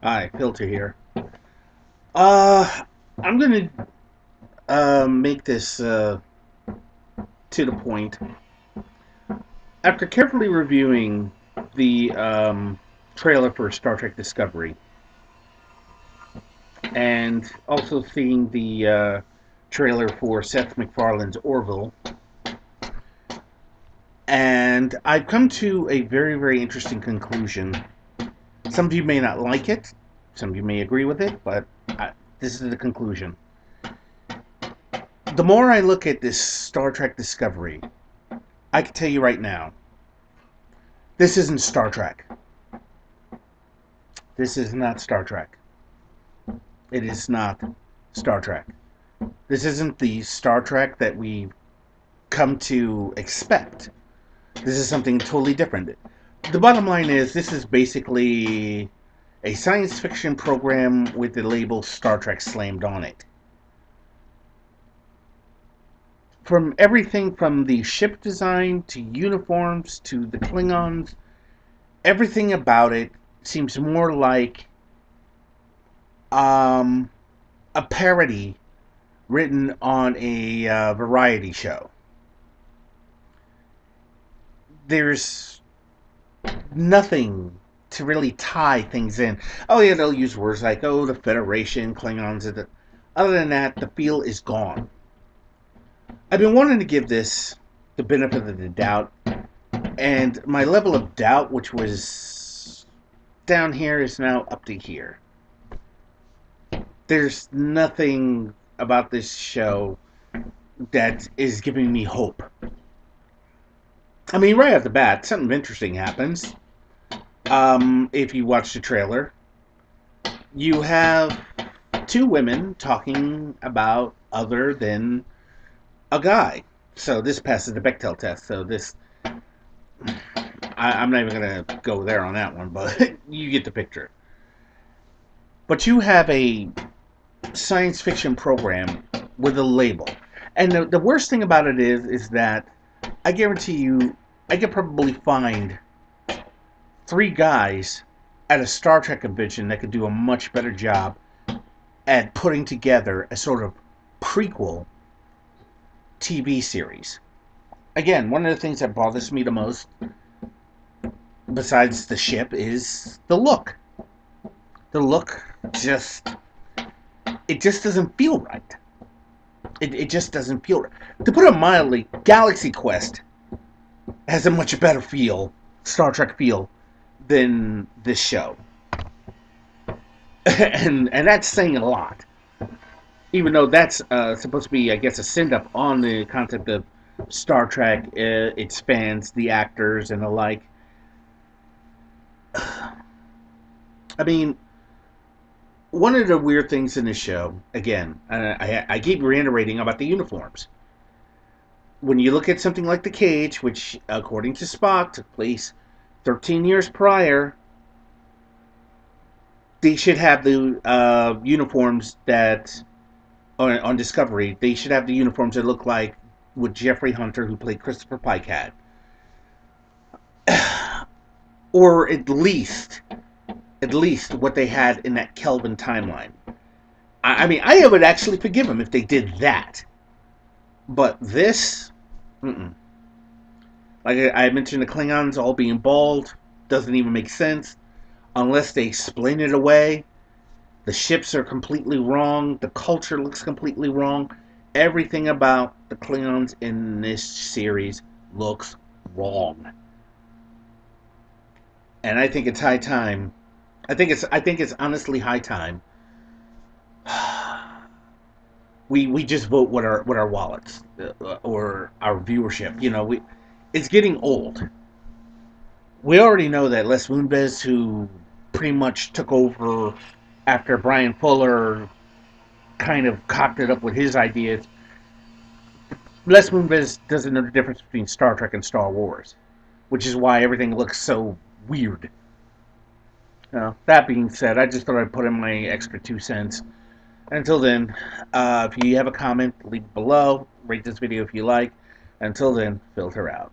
Hi, Filter here. Uh, I'm gonna make this to the point. After carefully reviewing the trailer for Star Trek Discovery and also seeing the trailer for Seth MacFarlane's Orville, and I've come to a very, very interesting conclusion. Some of you may not like it, some of you may agree with it, but this is the conclusion. The more I look at this Star Trek Discovery, I can tell you right now, this isn't Star Trek. This is not Star Trek. It is not Star Trek. This isn't the Star Trek that we've come to expect. This is something totally different. The bottom line is, this is basically a science fiction program with the label Star Trek slammed on it. From everything from the ship design to uniforms to the Klingons, everything about it seems more like um, a parody written on a variety show. There's nothing to really tie things in. Oh yeah, they'll use words like the Federation, Klingons. Other than that, the feel is gone. I've been wanting to give this the benefit of the doubt, and my level of doubt, which was down here, is now up to here. There's nothing about this show that is giving me hope. I mean, right off the bat, something interesting happens. If you watch the trailer, you have two women talking about other than a guy. So this passes the Bechdel test. So this, I'm not even going to go there on that one, but you get the picture. But you have a science fiction program with a label. And the worst thing about it is that I guarantee you, I could probably find three guys at a Star Trek convention that could do a much better job at putting together a sort of prequel TV series. Again, one of the things that bothers me the most, besides the ship, is the look. The look just, it just doesn't feel right. It just doesn't feel right. To put it mildly, Galaxy Quest has a much better feel, Star Trek feel, than this show. and that's saying a lot. Even though that's supposed to be, I guess, a send up on the concept of Star Trek, its fans, the actors, and the like. I mean, one of the weird things in this show, again, I keep reiterating about the uniforms. When you look at something like The Cage, which, according to Spock, took place 13 years prior, they should have the uniforms that on Discovery. They should have the uniforms that look like what Jeffrey Hunter, who played Christopher Pike, had, or at least what they had in that Kelvin timeline. I mean, I would actually forgive them if they did that. But this, mm-mm. Like I mentioned, the Klingons all being bald doesn't even make sense unless they explain it away. The ships are completely wrong. The culture looks completely wrong. Everything about the Klingons in this series looks wrong. And I think it's high time. I think it's honestly high time. We just vote with our wallets or our viewership. It's getting old. We already know that Les Moonves, who pretty much took over after Brian Fuller kind of cocked it up with his ideas, Les Moonves doesn't know the difference between Star Trek and Star Wars, which is why everything looks so weird. That being said, I just thought I'd put in my extra 2 cents. Until then, if you have a comment, leave it below. Rate this video if you like. Until then, filter out.